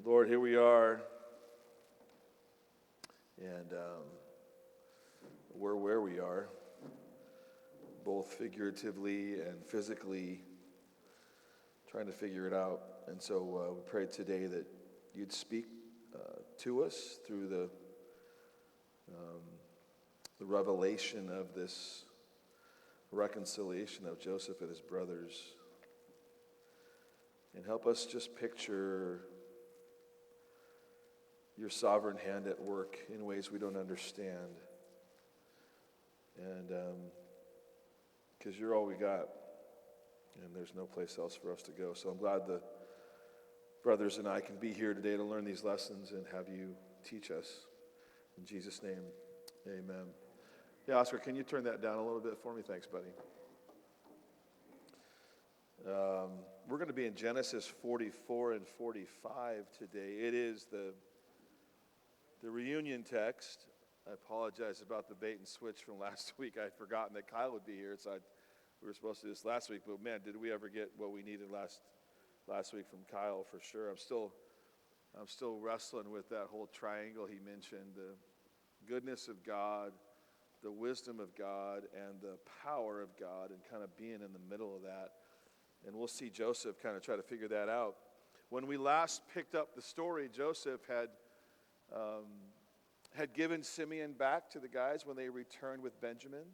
Lord, here we are, and we're where we are, both figuratively and physically, trying to figure it out. And so we pray today that you'd speak to us through the revelation of this reconciliation of Joseph and his brothers, and help us just picture your sovereign hand at work in ways we don't understand. And because you're all we got, and there's no place else for us to go. So I'm glad the brothers and I can be here today to learn these lessons and have you teach us. In Jesus' name, amen. Yeah, Oscar, can you turn that down a little bit for me? Thanks, buddy. We're going to be in Genesis 44 and 45 today. It is the reunion text. I apologize about the bait and switch from last week. I'd forgotten that Kyle would be here, so we were supposed to do this last week. But man, did we ever get what we needed last week from Kyle for sure. I'm still wrestling with that whole triangle he mentioned: the goodness of God, the wisdom of God, and the power of God, and kind of being in the middle of that. And we'll see Joseph kind of try to figure that out. When we last picked up the story, Joseph had given Simeon back to the guys when they returned with Benjamin.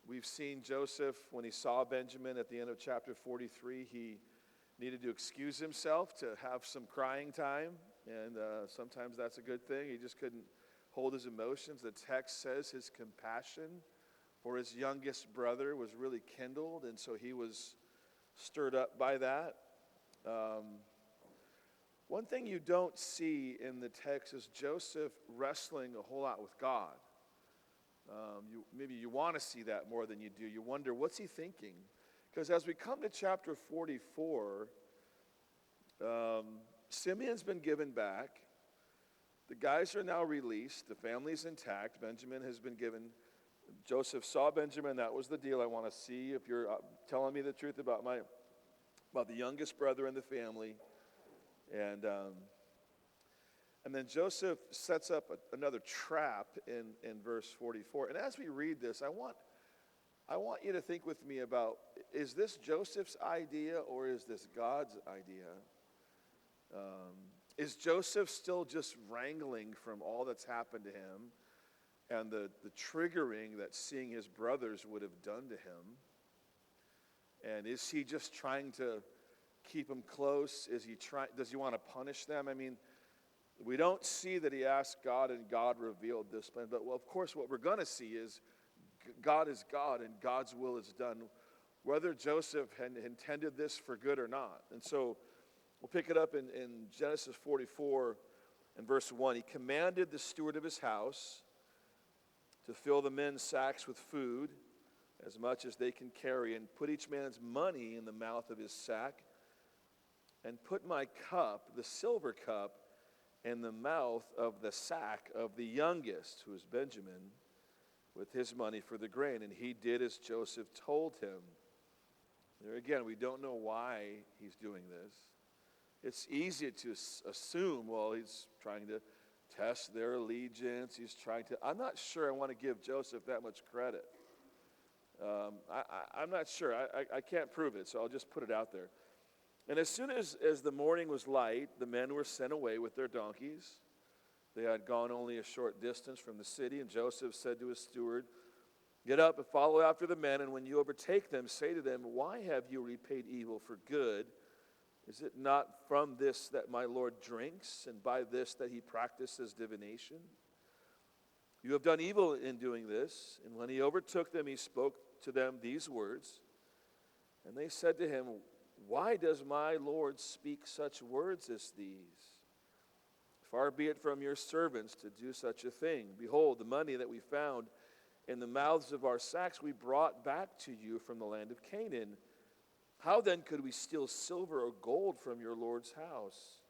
We've seen Joseph, when he saw Benjamin at the end of chapter 43, he needed to excuse himself to have some crying time, and sometimes that's a good thing. He just couldn't hold his emotions. The text says his compassion for his youngest brother was really kindled, and so he was stirred up by that. One thing you don't see in the text is Joseph wrestling a whole lot with God. Maybe you want to see that more than you do. You wonder, what's he thinking? Because as we come to chapter 44, Simeon's been given back. The guys are now released. The family's intact. Benjamin has been given. Joseph saw Benjamin. That was the deal. I want to see if you're telling me the truth about the youngest brother in the family. And then Joseph sets up another trap in verse 44. And as we read this, I want you to think with me about, is this Joseph's idea or is this God's idea? Is Joseph still just wrangling from all that's happened to him and the triggering that seeing his brothers would have done to him? And is he just trying to keep them close? Does he want to punish them? I mean, we don't see that he asked God and God revealed this plan. But, well, of course, what we're going to see is God is God and God's will is done, whether Joseph had intended this for good or not. And so we'll pick it up in Genesis 44 and verse 1. He commanded the steward of his house to fill the men's sacks with food, as much as they can carry, and put each man's money in the mouth of his sack, and put my cup, the silver cup, in the mouth of the sack of the youngest, who is Benjamin, with his money for the grain. And he did as Joseph told him. There again, we don't know why he's doing this. It's easy to assume, well, he's trying to test their allegiance. I'm not sure I want to give Joseph that much credit. I'm not sure. I can't prove it, so I'll just put it out there. And as soon as the morning was light, the men were sent away with their donkeys. They had gone only a short distance from the city, and Joseph said to his steward, "Get up and follow after the men, and when you overtake them, say to them, 'Why have you repaid evil for good? Is it not from this that my Lord drinks, and by this that he practices divination? You have done evil in doing this.' And when he overtook them, he spoke to them these words. And they said to him, 'Why does my Lord speak such words as these? Far be it from your servants to do such a thing. Behold, the money that we found in the mouths of our sacks we brought back to you from the land of Canaan. How then could we steal silver or gold from your Lord's house?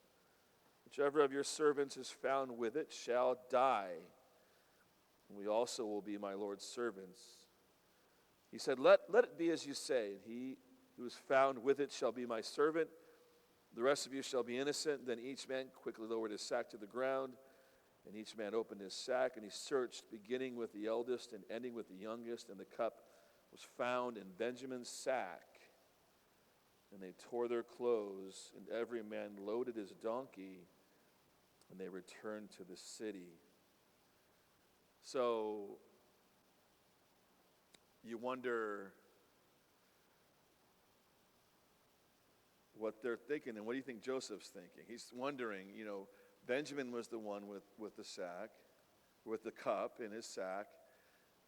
Whichever of your servants is found with it shall die. And we also will be my Lord's servants.' He said, 'Let it be as you say, and he who is found with it shall be my servant. The rest of you shall be innocent. Then each man quickly lowered his sack to the ground, and each man opened his sack, and he searched, beginning with the eldest and ending with the youngest, and the cup was found in Benjamin's sack. And they tore their clothes, and every man loaded his donkey, and they returned to the city. So you wonder what they're thinking, and what do you think Joseph's thinking? He's wondering, Benjamin was the one with the sack, with the cup in his sack,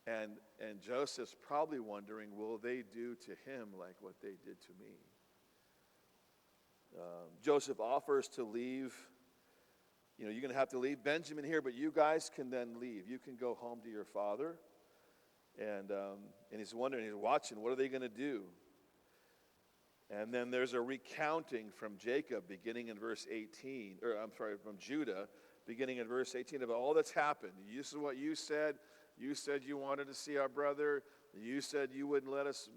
and Joseph's probably wondering, will they do to him like what they did to me? Joseph offers to leave. You're going to have to leave Benjamin here, but you guys can then leave. You can go home to your father. And he's wondering, he's watching, what are they going to do? And then there's a recounting from Jacob beginning in verse 18, from Judah beginning in verse 18 about all that's happened. This is what you said. You said you wanted to see our brother. You said you wouldn't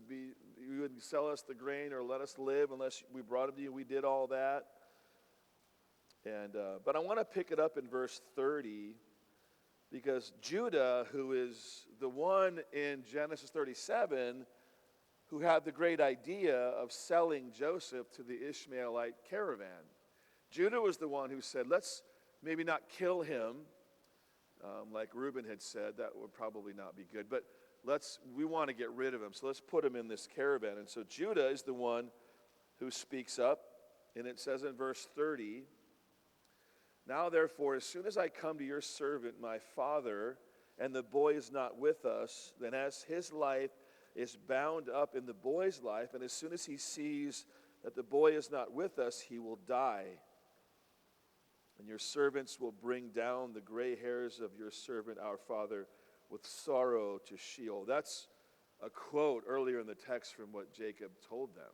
you wouldn't sell us the grain or let us live unless we brought him to you. We did all that. But I want to pick it up in verse 30 because Judah, who is the one in Genesis 37 who had the great idea of selling Joseph to the Ishmaelite caravan. Judah was the one who said, let's maybe not kill him, like Reuben had said. That would probably not be good. But we want to get rid of him, so let's put him in this caravan. And so Judah is the one who speaks up, and it says in verse 30, now therefore, as soon as I come to your servant, my father, and the boy is not with us, then as his life is bound up in the boy's life, and as soon as he sees that the boy is not with us, he will die. And your servants will bring down the gray hairs of your servant, our father, with sorrow to Sheol. That's a quote earlier in the text from what Jacob told them.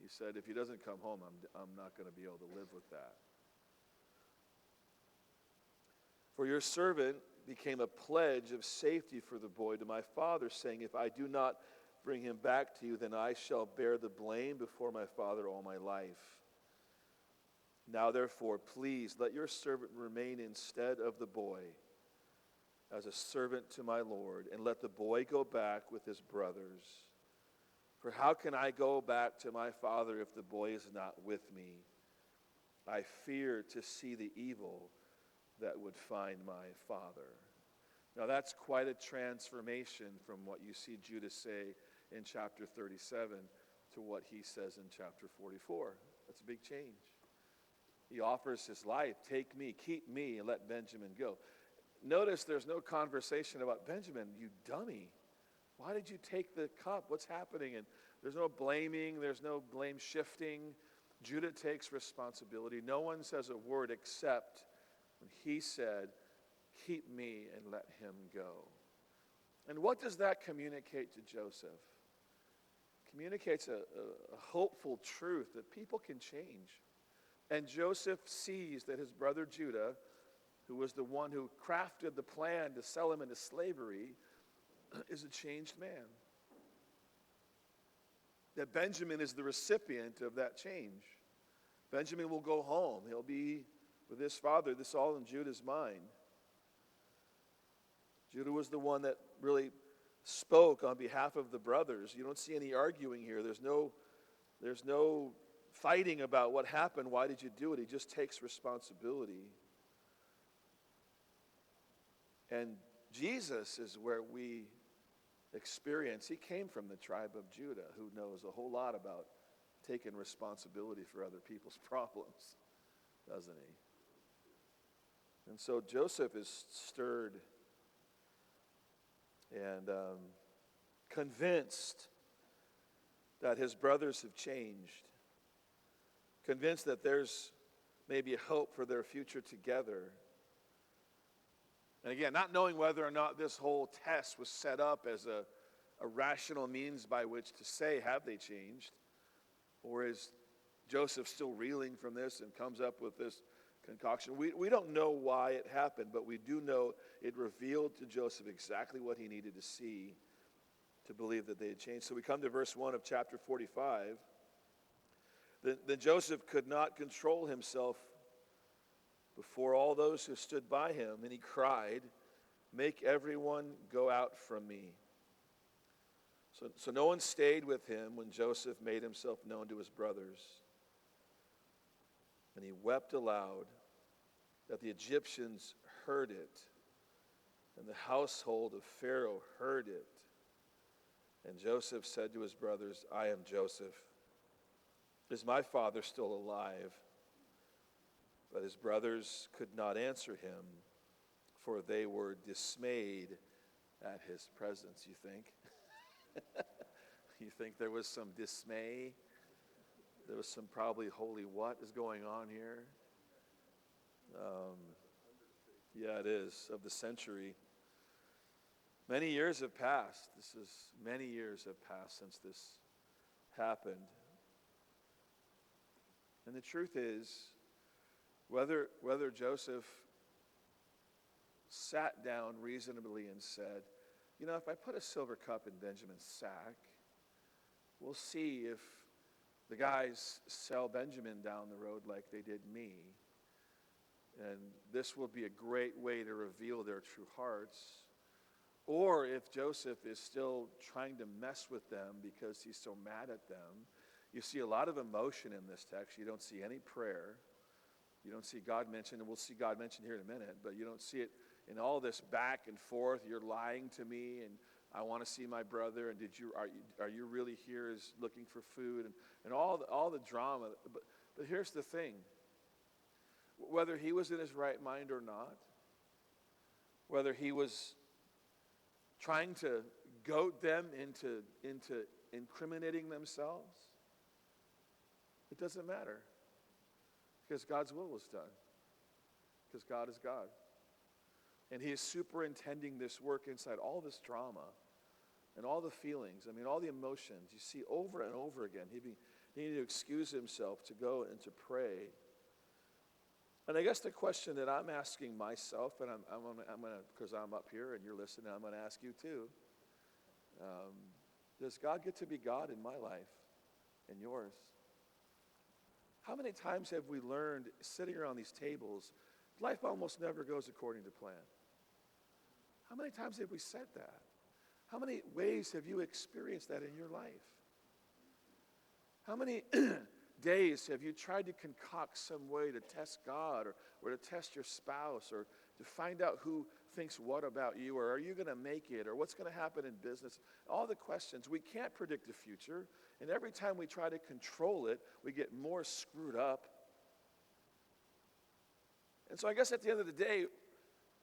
He said, if he doesn't come home, I'm not going to be able to live with that. For your servant became a pledge of safety for the boy to my father, saying, if I do not bring him back to you, then I shall bear the blame before my father all my life. Now therefore, please let your servant remain instead of the boy as a servant to my Lord, and let the boy go back with his brothers. For how can I go back to my father if the boy is not with me? I fear to see the evil that would find my father. Now that's quite a transformation from what you see Judah say in chapter 37 to what he says in chapter 44. That's a big change. He offers his life. Take me, keep me, and let Benjamin go. Notice there's no conversation about Benjamin, you dummy. Why did you take the cup? What's happening? And there's no blaming. There's no blame shifting. Judah takes responsibility. No one says a word except when he said, keep me and let him go. And what does that communicate to Joseph? It communicates a hopeful truth that people can change. And Joseph sees that his brother Judah, who was the one who crafted the plan to sell him into slavery, is a changed man. That Benjamin is the recipient of that change. Benjamin will go home. He'll be with his father. This is all in Judah's mind. Judah was the one that really spoke on behalf of the brothers. You don't see any arguing here. There's no fighting about what happened. Why did you do it? He just takes responsibility. And Jesus is where we experience. He came from the tribe of Judah, who knows a whole lot about taking responsibility for other people's problems, doesn't he? And so Joseph is stirred and convinced that his brothers have changed, convinced that there's maybe a hope for their future together. And again, not knowing whether or not this whole test was set up as a rational means by which to say, have they changed? Or is Joseph still reeling from this and comes up with this concoction? We don't know why it happened, but we do know it revealed to Joseph exactly what he needed to see to believe that they had changed. So we come to verse 1 of chapter 45. Then Joseph could not control himself before all those who stood by him, and he cried, "Make everyone go out from me." So no one stayed with him when Joseph made himself known to his brothers. And he wept aloud that the Egyptians heard it, and the household of Pharaoh heard it. And Joseph said to his brothers, "I am Joseph. Is my father still alive?" But his brothers could not answer him, for they were dismayed at his presence. You think? You think there was some dismay? There was some probably holy what is going on here? Yeah, it is, of the century. Many years have passed. Many years have passed since this happened. And the truth is, whether Joseph sat down reasonably and said, if I put a silver cup in Benjamin's sack, we'll see if the guys sell Benjamin down the road like they did me. And this will be a great way to reveal their true hearts. Or if Joseph is still trying to mess with them because he's so mad at them. You see a lot of emotion in this text. You don't see any prayer. You don't see God mentioned, and we'll see God mentioned here in a minute, but you don't see it in all this back and forth. You're lying to me, and I want to see my brother, and are you really here is looking for food, and all the drama. But here's the thing. Whether he was in his right mind or not, whether he was trying to goad them into incriminating themselves, it doesn't matter. Because God's will was done. Because God is God. And he is superintending this work inside all this drama and all the feelings. All the emotions. You see over and over again. He needed to excuse himself to go and to pray. And I guess the question that I'm asking myself, and I'm gonna, because I'm up here and you're listening, I'm going to ask you too. Does God get to be God in my life and yours? How many times have we learned, sitting around these tables, life almost never goes according to plan? How many times have we said that? How many ways have you experienced that in your life? How many days have you tried to concoct some way to test God or to test your spouse or to find out who thinks what about you, or are you going to make it, or what's going to happen in business? All the questions. We can't predict the future, and every time we try to control it, we get more screwed up. And so I guess at the end of the day,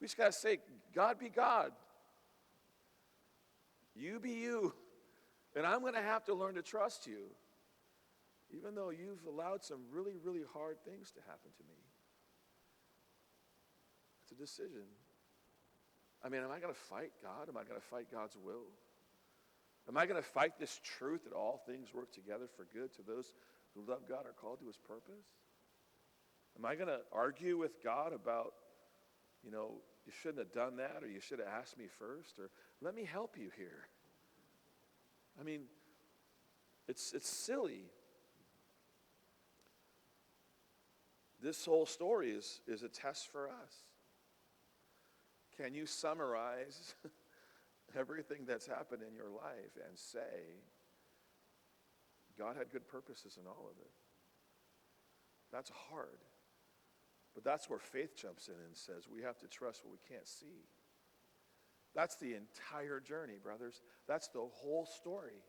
we just got to say, God be God. You be you. And I'm going to have to learn to trust you, even though you've allowed some really, really hard things to happen to me. It's a decision. Am I going to fight God? Am I going to fight God's will? Am I going to fight this truth that all things work together for good to those who love God are called to his purpose? Am I going to argue with God about, you shouldn't have done that, or you should have asked me first, or let me help you here? It's silly. This whole story is a test for us. Can you summarize everything that's happened in your life and say, God had good purposes in all of it? That's hard. But that's where faith jumps in and says we have to trust what we can't see. That's the entire journey, brothers. That's the whole story.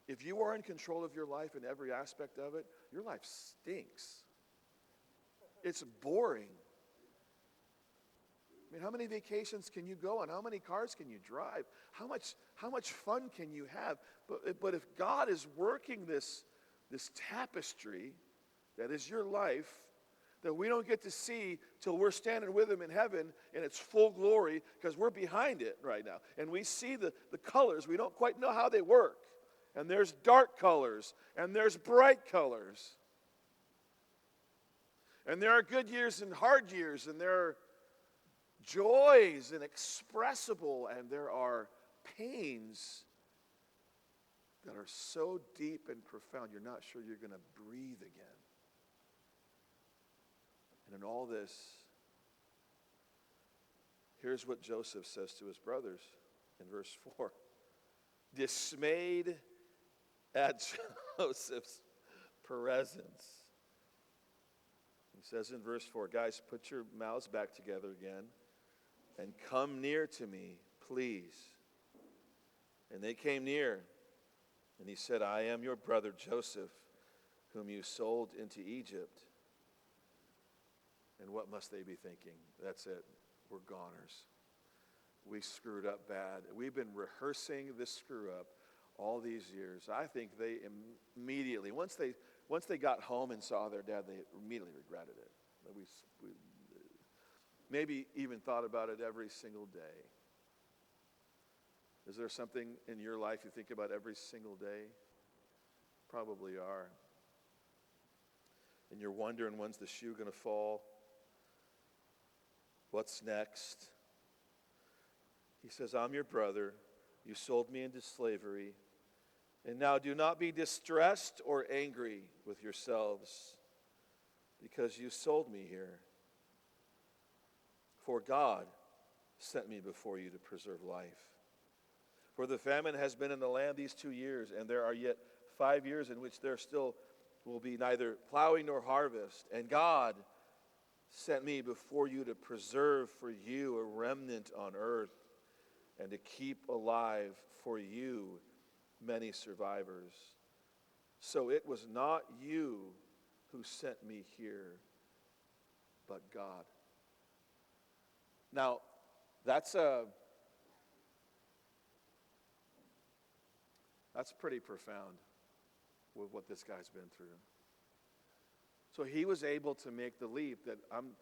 If you are in control of your life in every aspect of it, your life stinks. It's boring. How many vacations can you go on? How many cars can you drive? How much fun can you have? But if God is working this tapestry that is your life, that we don't get to see till we're standing with him in heaven in its full glory, because we're behind it right now. And we see the colors. We don't quite know how they work. And there's dark colors, and there's bright colors. And there are good years and hard years, and there are joys and inexpressible, and there are pains. that are so deep and profound, you're not sure you're going to breathe again. And in all this, here's what Joseph says to his brothers in verse 4. Dismayed at Joseph's presence. He says in verse 4, guys, put your mouths back together again and come near to me, please. And they came near, and he said, I am your brother Joseph, whom you sold into Egypt. And what must they be thinking? That's it. We're goners. We screwed up bad. We've been rehearsing this screw up all these years. I think they immediately, once they got home and saw their dad, they immediately regretted it. We maybe even thought about it every single day. Is there something in your life you think about every single day? Probably are. And you're wondering, when's the shoe going to fall? What's next? He says, I'm your brother. You sold me into slavery. And now do not be distressed or angry with yourselves because you sold me here. For God sent me before you to preserve life. For the famine has been in the land these 2 years, and there are yet 5 years in which there still will be neither plowing nor harvest. And God sent me before you to preserve for you a remnant on earth and to keep alive for you many survivors. So it was not you who sent me here, but God. Now, that's pretty profound with what this guy's been through. So he was able to make the leap that I'm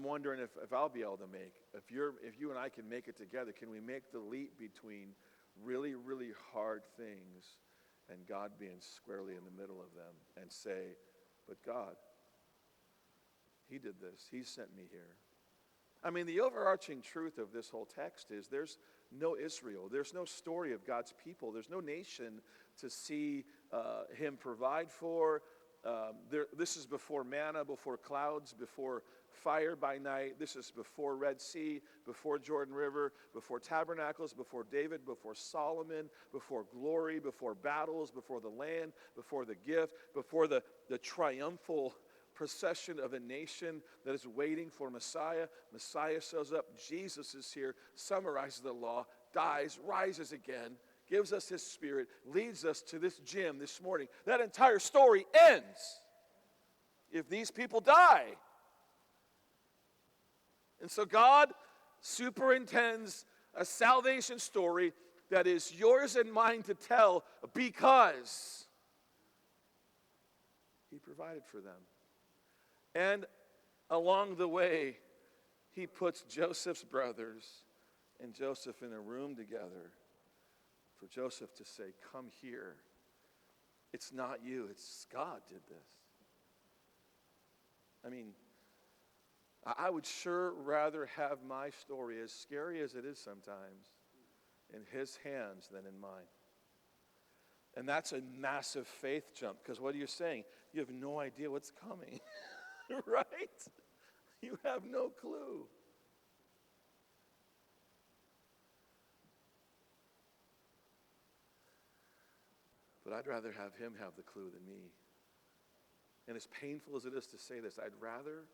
wondering if I'll be able to make. If you and I can make it together, can we make the leap between really, really hard things and God being squarely in the middle of them and say, but God, he did this. He sent me here. I mean, the overarching truth of this whole text is there's no Israel. There's no story of God's people. There's no nation to see him provide for. This is before manna, before clouds, before fire by night. This is before Red Sea, before Jordan River, before tabernacles, before David, before Solomon, before glory, before battles, before the land, before the gift, before the triumphal procession of a nation that is waiting for Messiah. Messiah shows up. Jesus is here, summarizes the law, dies, rises again, gives us his spirit, leads us to this gym this morning. That entire story ends if these people die. And so God superintends a salvation story that is yours and mine to tell because he provided for them. And along the way, he puts Joseph's brothers and Joseph in a room together for Joseph to say, come here. It's not you, it's God did this. I mean, I would sure rather have my story, as scary as it is sometimes, in his hands than in mine. And that's a massive faith jump, because what are you saying? You have no idea what's coming. Right? You have no clue. But I'd rather have him have the clue than me. And as painful as it is to say this, I'd rather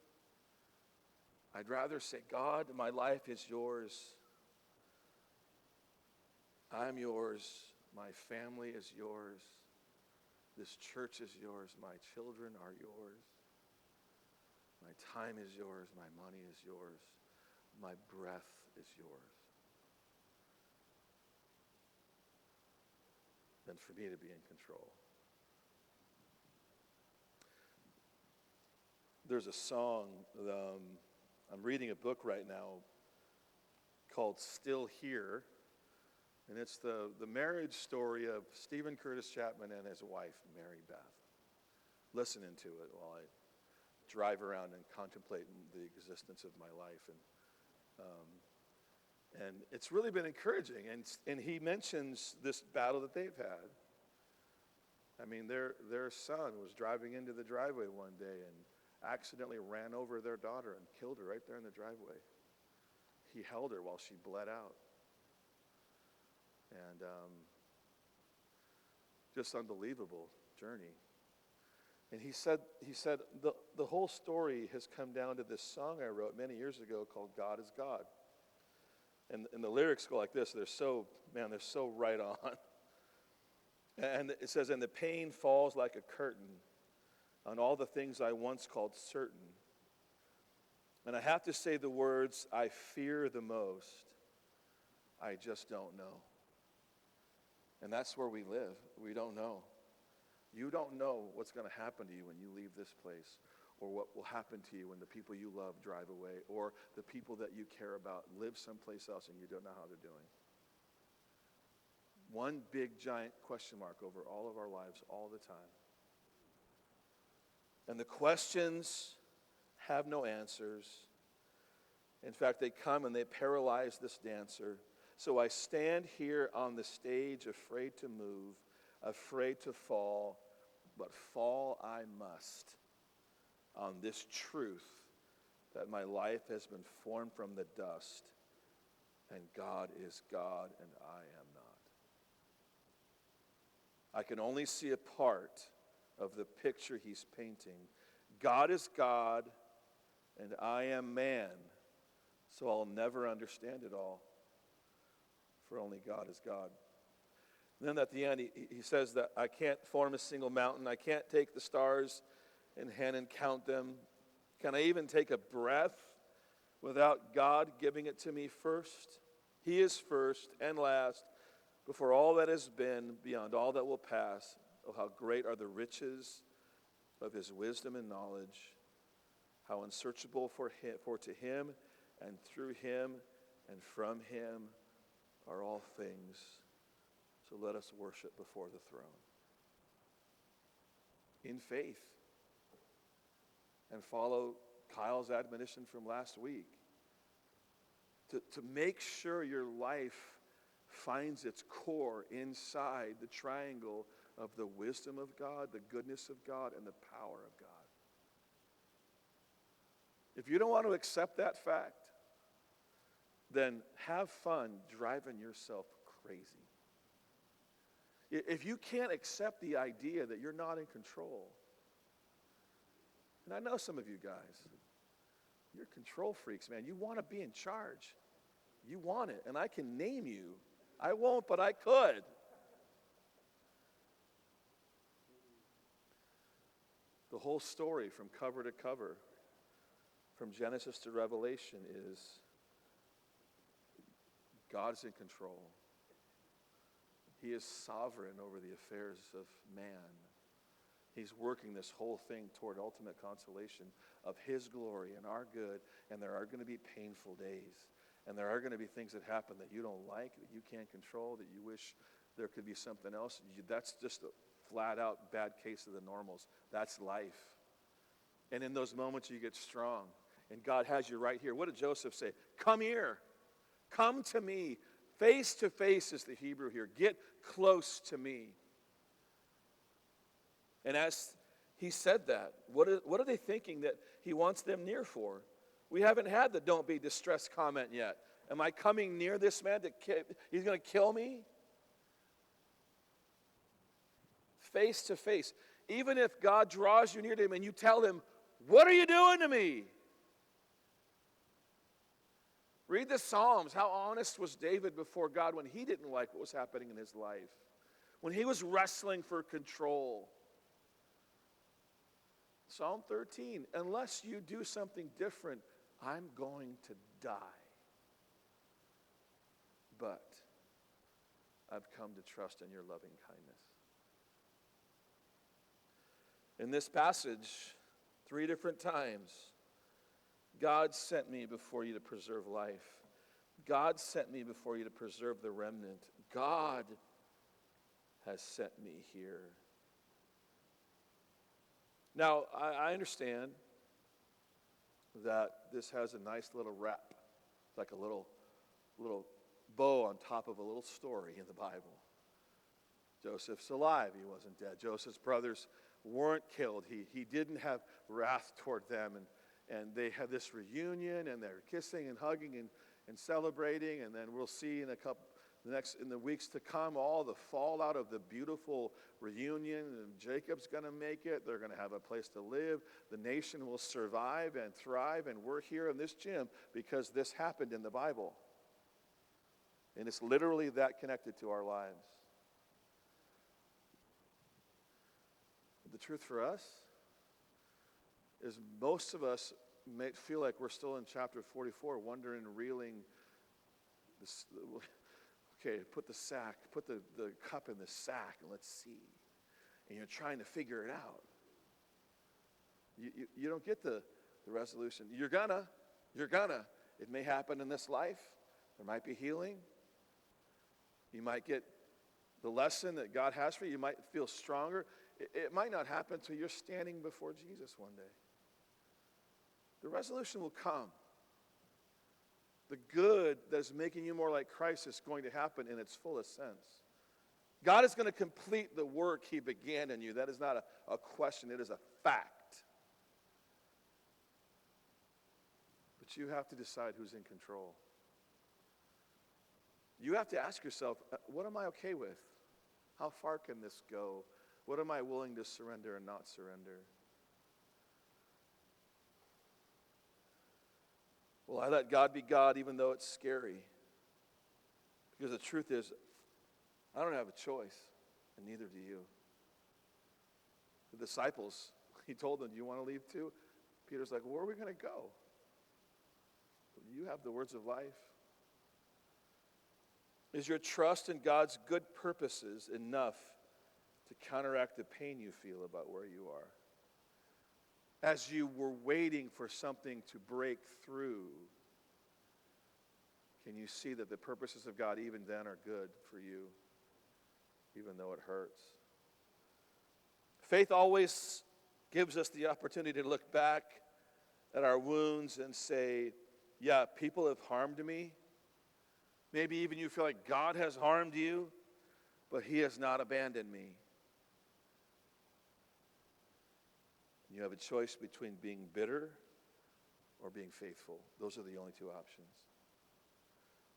say, God, my life is yours. I'm yours. My family is yours. This church is yours. My children are yours. My time is yours. My money is yours. My breath is yours. Than for me to be in control. There's a song, I'm reading a book right now called Still Here, and it's the marriage story of Stephen Curtis Chapman and his wife, Mary Beth. Listening to it while I drive around and contemplate the existence of my life. And it's really been encouraging. And he mentions this battle that they've had. I mean, their son was driving into the driveway one day and accidentally ran over their daughter and killed her right there in the driveway. He held her while she bled out. And just unbelievable journey. And he said the whole story has come down to this song I wrote many years ago called God is God. And the lyrics go like this. They're so right on. And it says, and the pain falls like a curtain on all the things I once called certain. And I have to say the words I fear the most. I just don't know. And that's where we live. We don't know. You don't know what's going to happen to you when you leave this place, or what will happen to you when the people you love drive away, or the people that you care about live someplace else and you don't know how they're doing. One big giant question mark over all of our lives all the time. And the questions have no answers. In fact, they come and they paralyze this dancer. So I stand here on the stage afraid to move, afraid to fall, but fall I must on this truth that my life has been formed from the dust, and God is God and I am not. I can only see a part of the picture he's painting. God is God and I am man, so I'll never understand it all, for only God is God. And then at the end, he says that I can't form a single mountain. I can't take the stars in hand and count them. Can I even take a breath without God giving it to me first? He is first and last, before all that has been, beyond all that will pass. Oh, how great are the riches of his wisdom and knowledge, how unsearchable for to him and through him and from him are all things. So let us worship before the throne in faith and follow Kyle's admonition from last week to make sure your life finds its core inside the triangle of the wisdom of God, the goodness of God, and the power of God. If you don't want to accept that fact, then have fun driving yourself crazy. If you can't accept the idea that you're not in control, and I know some of you guys, you're control freaks, man. You want to be in charge. You want it, and I can name you. I won't, but I could. The whole story from cover to cover, from Genesis to Revelation, is God is in control. He is sovereign over the affairs of man. He's working this whole thing toward ultimate consolation of his glory and our good, and there are going to be painful days. And there are going to be things that happen that you don't like, that you can't control, that you wish there could be something else. That's just a flat-out bad case of the normals. That's life. And in those moments, you get strong. And God has you right here. What did Joseph say? Come here. Come to me. Face to face is the Hebrew here. Get close to me. And as he said that, what are they thinking that he wants them near for? We haven't had the don't be distressed comment yet. Am I coming near this man he's going to kill me? Face to face. Even if God draws you near to him and you tell him, what are you doing to me? Read the Psalms. How honest was David before God when he didn't like what was happening in his life? When he was wrestling for control. Psalm 13, unless you do something different, I'm going to die. But I've come to trust in your loving kindness. In this passage, 3 different times, God sent me before you to preserve life. God sent me before you to preserve the remnant. God has sent me here. Now, I understand that this has a nice little wrap, like a little bow on top of a little story in the Bible. Joseph's alive. He wasn't dead. Joseph's brothers weren't killed. He didn't have wrath toward them. And they had this reunion, and they're kissing and hugging and celebrating. And then we'll see in the weeks to come, all the fallout of the beautiful reunion. And Jacob's going to make it. They're going to have a place to live. The nation will survive and thrive. And we're here in this gym because this happened in the Bible. And it's literally that connected to our lives. The truth for us is most of us may feel like we're still in chapter 44, wondering, reeling. Okay, put the cup in the sack, and let's see. And you're trying to figure it out. You don't get the resolution. You're gonna. It may happen in this life. There might be healing. You might get the lesson that God has for you. You might feel stronger. It might not happen until you're standing before Jesus one day. The resolution will come. The good that is making you more like Christ is going to happen in its fullest sense. God is going to complete the work he began in you. That is not a question. It is a fact. But you have to decide who's in control. You have to ask yourself, what am I okay with? How far can this go? What am I willing to surrender and not surrender? Well, I let God be God even though it's scary. Because the truth is, I don't have a choice, and neither do you. The disciples, he told them, do you want to leave too? Peter's like, where are we going to go? You have the words of life. Is your trust in God's good purposes enough to counteract the pain you feel about where you are? As you were waiting for something to break through, can you see that the purposes of God even then are good for you, even though it hurts? Faith always gives us the opportunity to look back at our wounds and say, yeah, people have harmed me. Maybe even you feel like God has harmed you, but he has not abandoned me. You have a choice between being bitter or being faithful. Those are the only two options.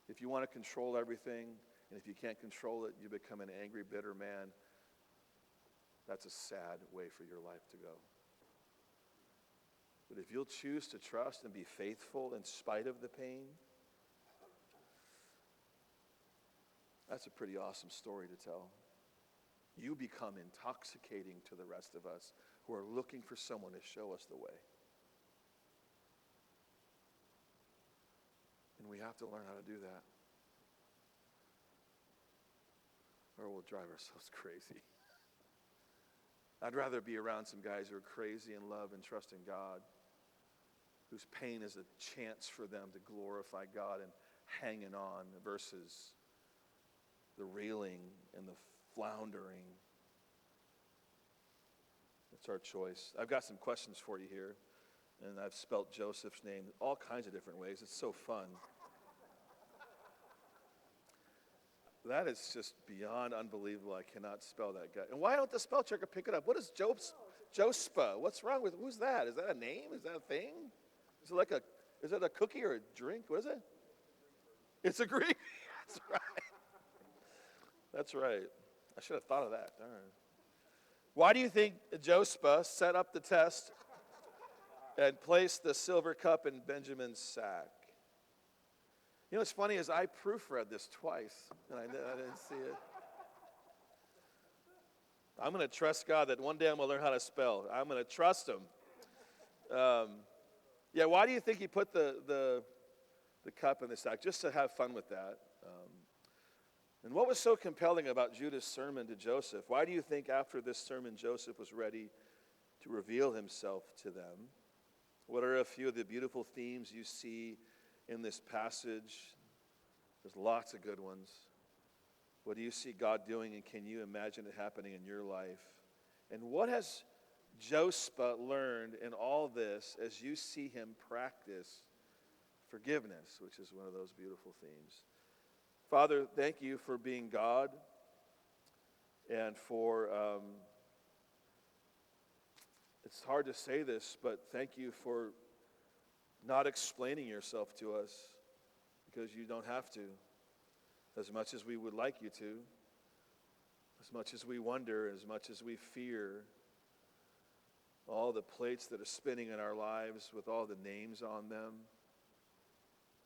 If you want to control everything, and if you can't control it, you become an angry, bitter man. That's a sad way for your life to go. But if you'll choose to trust and be faithful in spite of the pain, that's a pretty awesome story to tell. You become intoxicating to the rest of us who are looking for someone to show us the way. And we have to learn how to do that, or we'll drive ourselves crazy. I'd rather be around some guys who are crazy in love and trust in God, whose pain is a chance for them to glorify God and hanging on, versus the reeling and the floundering. It's our choice. I've got some questions for you here, and I've spelt Joseph's name all kinds of different ways. It's so fun. That is just beyond unbelievable. I cannot spell that guy. And why don't the spell checker pick it up? What is Jospa? What's wrong with, who's that? Is that a name? Is that a thing? Is it a cookie or a drink? What is it? It's a Greek. That's right. That's right. I should have thought of that. Darn. Why do you think Jospa set up the test and placed the silver cup in Benjamin's sack? You know what's funny is I proofread this twice, and I didn't see it. I'm going to trust God that one day I'm going to learn how to spell. I'm going to trust him. Why do you think he put the cup in the sack? Just to have fun with that. And what was so compelling about Judah's sermon to Joseph? Why do you think after this sermon Joseph was ready to reveal himself to them? What are a few of the beautiful themes you see in this passage? There's lots of good ones. What do you see God doing, and can you imagine it happening in your life? And what has Joseph learned in all this as you see him practice forgiveness, which is one of those beautiful themes? Father, thank you for being God And for, it's hard to say this, but thank you for not explaining yourself to us, because you don't have to, as much as we would like you to, as much as we wonder, as much as we fear. All the plates that are spinning in our lives with all the names on them,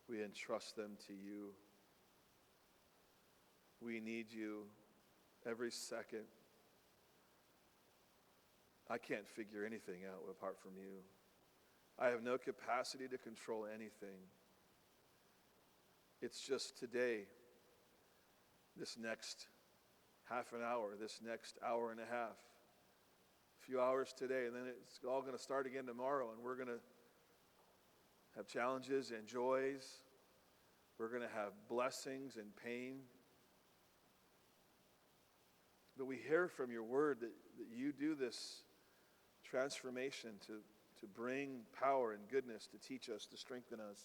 we entrust them to you. We need you every second. I can't figure anything out apart from you. I have no capacity to control anything. It's just today, this next half an hour, this next hour and a half, a few hours today, and then it's all going to start again tomorrow, and we're going to have challenges and joys. We're going to have blessings and pain. But we hear from your word that you do this transformation to bring power and goodness, to teach us, to strengthen us.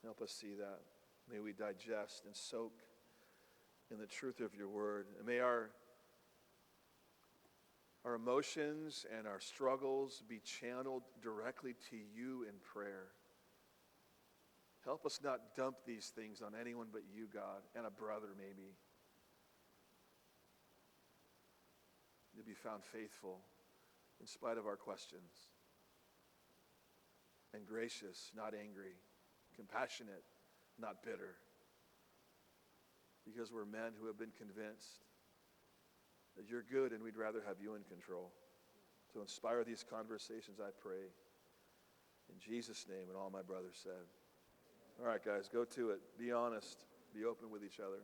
Help us see that. May we digest and soak in the truth of your word. And may our emotions and our struggles be channeled directly to you in prayer. Help us not dump these things on anyone but you, God, and a brother maybe. To be found faithful in spite of our questions, and gracious, not angry, compassionate, not bitter, because we're men who have been convinced that you're good and we'd rather have you in control. To inspire these conversations, I pray in Jesus' name, and all my brothers said. All right, guys, go to it. Be honest. Be open with each other.